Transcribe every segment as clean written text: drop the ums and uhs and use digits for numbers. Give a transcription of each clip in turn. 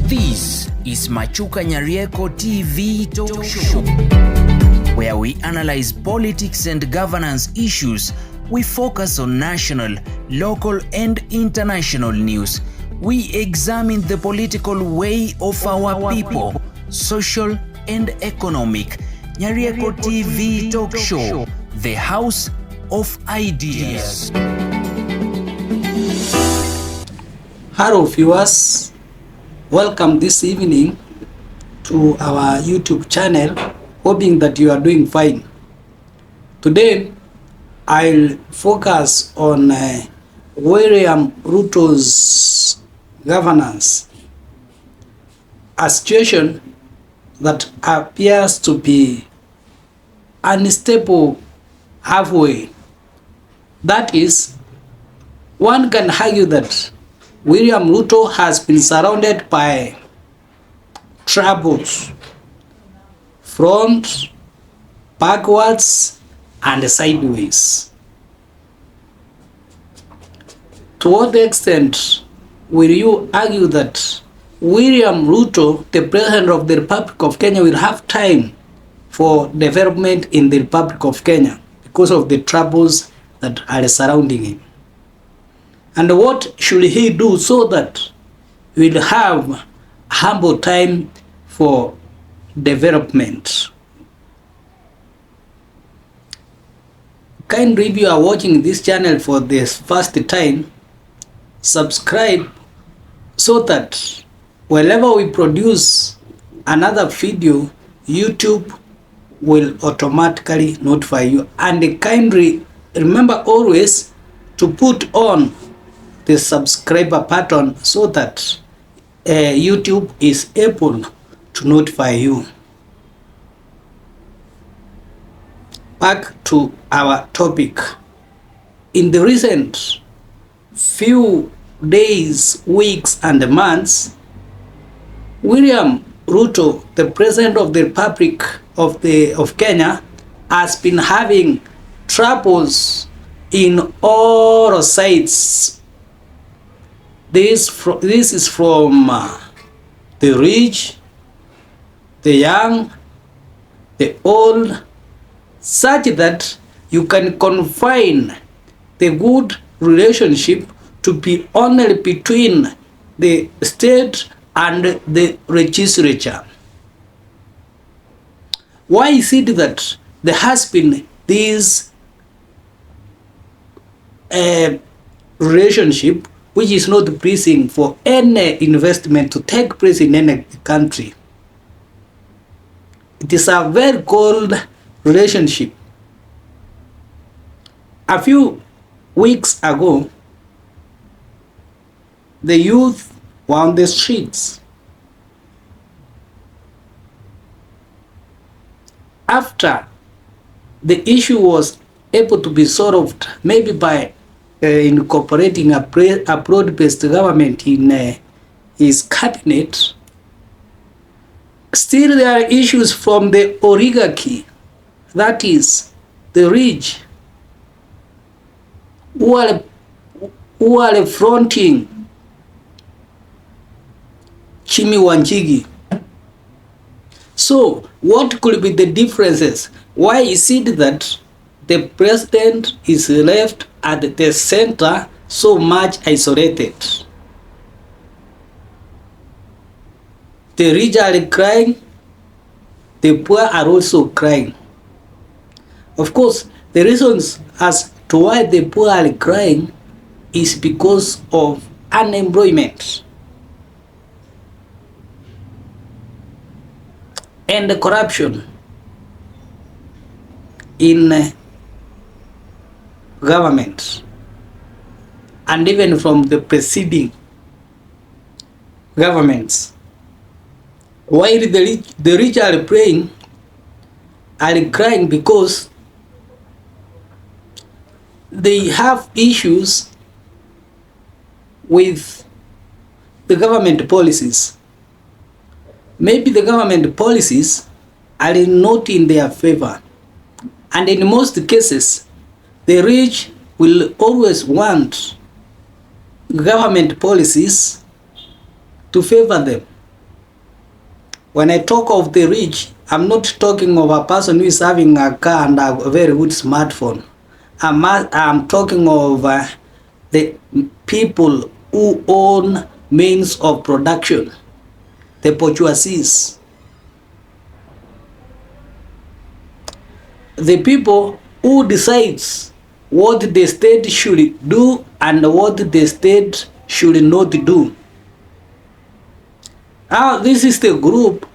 This is Machuka Nyarieko TV Talk Show, where we analyze politics and governance issues. We focus on national, local, and international news. We examine the political way of our people, social and economic. Nyarieko TV Talk Show, the house of ideas. Hello viewers, welcome this evening to our YouTube channel, hoping that you are doing fine. Today I'll focus on William Ruto's governance, a situation that appears to be unstable halfway. That is, one can argue that William Ruto has been surrounded by troubles, front, backwards, and sideways. To what extent will you argue that William Ruto, the President of the Republic of Kenya, will have time for development in the Republic of Kenya because of the troubles that are surrounding him? And what should he do so that we'll have humble time for development? Kindly, if you are watching this channel for the first time, subscribe so that whenever we produce another video, YouTube will automatically notify you. And kindly remember always to put on the subscriber button so that YouTube is able to notify you. Back to our topic. In the recent few days, weeks, and months, William Ruto, the President of the Republic of Kenya, has been having troubles in all sides. This is from the rich, the young, the old, such that you can confine the good relationship to be only between the state and the legislature. Why is it that there has been this relationship which is not pleasing for any investment to take place in any country? It is a very cold relationship. A few weeks ago, the youth were on the streets. After the issue was able to be solved, maybe by incorporating a broad-based government in his cabinet, still there are issues from the oligarchy, that is, the rich, who are fronting Chimi Wanjigi. So, what could be the differences? Why is it that the president is left at the center so much isolated? The rich are crying, the poor are also crying. Of course, the reasons as to why the poor are crying is because of unemployment and corruption in government, and even from the preceding governments. While the rich are crying because they have issues with the government policies. Maybe the government policies are not in their favor, and in most cases, the rich will always want government policies to favor them. When I talk of the rich, I'm not talking of a person who is having a car and a very good smartphone. I'm talking of the people who own means of production, the bourgeoisies. The people who decides what the state should do and what the state should not do. Now, this is the group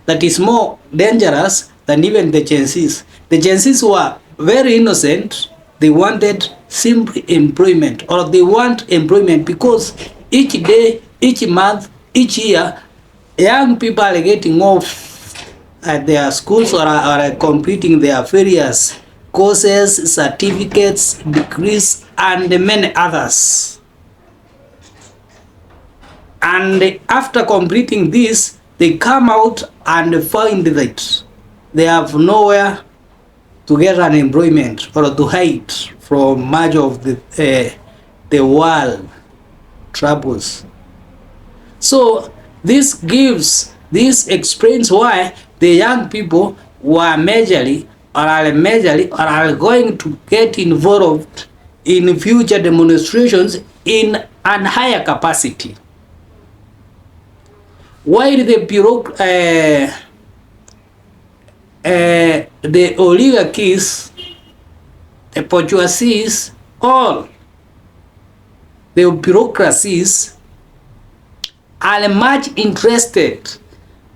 that is more dangerous than even the Gen Zs. The Gen Zs were very innocent. They wanted simple employment, or they want employment because each day, each month, each year, young people are getting off at their schools or are completing their various courses, certificates, degrees, and many others. And after completing this, they come out and find that they have nowhere to get an employment or to hide from much of the world troubles. So this explains why the young people were majorly or are going to get involved in future demonstrations in a higher capacity. While the oligarchies, the bourgeoisies, all the bureaucracies are much interested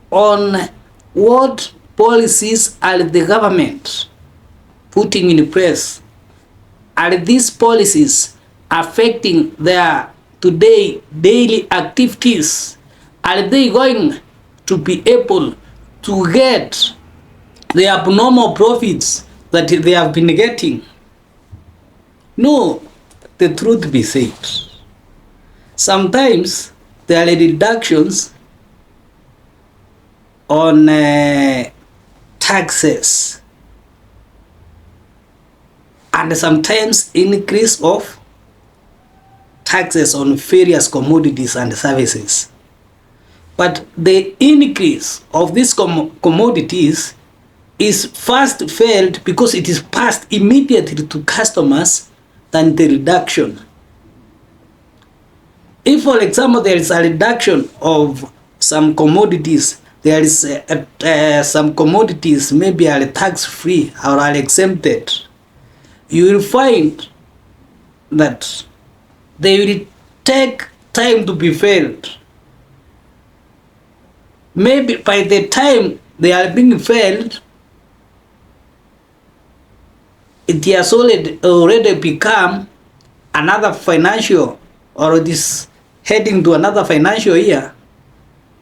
on what policies are the government putting in place. Are these policies affecting their today daily activities? Are they going to be able to get the abnormal profits that they have been getting? No, the truth be said, sometimes there are reductions on taxes and sometimes increase of taxes on various commodities and services. But the increase of these commodities is first felt because it is passed immediately to customers than the reduction. If, for example, there is a reduction of some commodities, there is some commodities maybe are tax-free or are exempted, you will find that they will take time to be felt. Maybe by the time they are being felt, it has already become another financial, or it is heading to another financial year.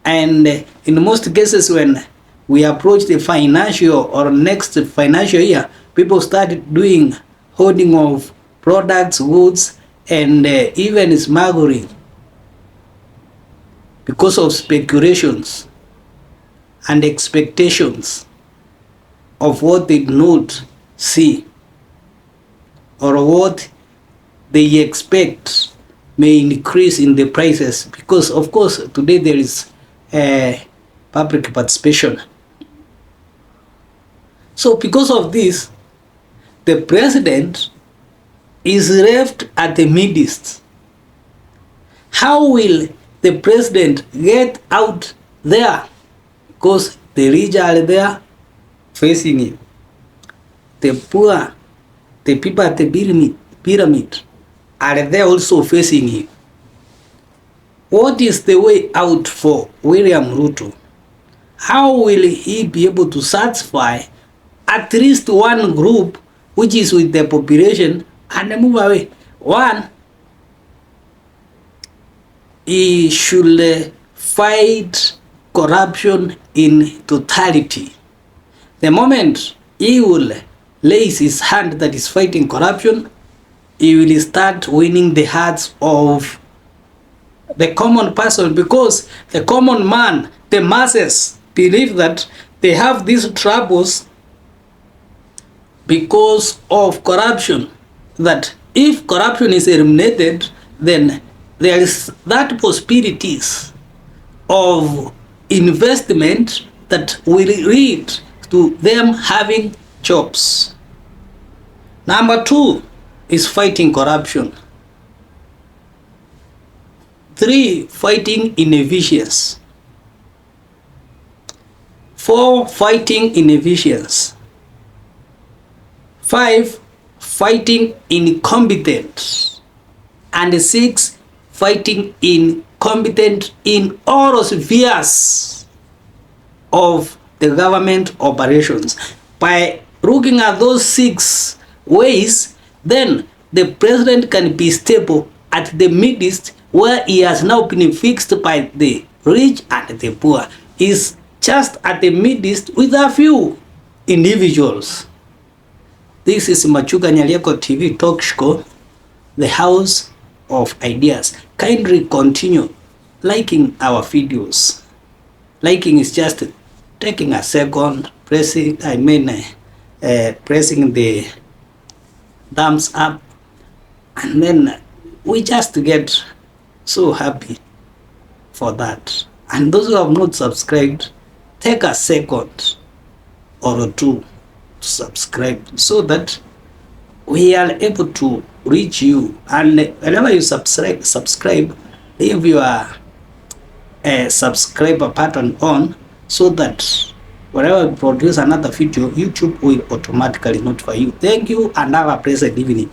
And in most cases, when we approach the financial or next financial year, people start doing hoarding of products, goods, and even smuggling because of speculations and expectations of what they do not see or what they expect may increase in the prices, because of course today there is public participation. So because of this, the president is left at the midst. How will the president get out there? Because the rich are there facing him. The poor, the people at the pyramid are there also facing him. What is the way out for William Ruto? How will he be able to satisfy at least one group which is with the population and move away? One, he should fight corruption in totality. The moment he will lays his hand that is fighting corruption, he will start winning the hearts of the common person, because the common man, the masses, believe that they have these troubles because of corruption. That if corruption is eliminated, then there is that possibilities of investment that will lead to them having jobs. Number 2 is fighting corruption. 3, fighting inefficiency. 4, fighting inefficiency. 5, fighting incompetence. And 6, fighting incompetent in all spheres of the government operations. By looking at those 6 ways, then the president can be stable at the midst, where he has now been fixed by the rich and the poor. He's just at the midst with a few individuals. This is Machuka Nyarieko TV talk show, the house of ideas. Kindly continue liking our videos. Liking is just taking a second, pressing the thumbs up, and then we just get so happy for that. And those who have not subscribed, take a second or 2 to subscribe, so that we are able to reach you. And whenever you subscribe, leave your subscriber button on, so that whenever we produce another video, YouTube will automatically notify you. Thank you and have a pleasant evening.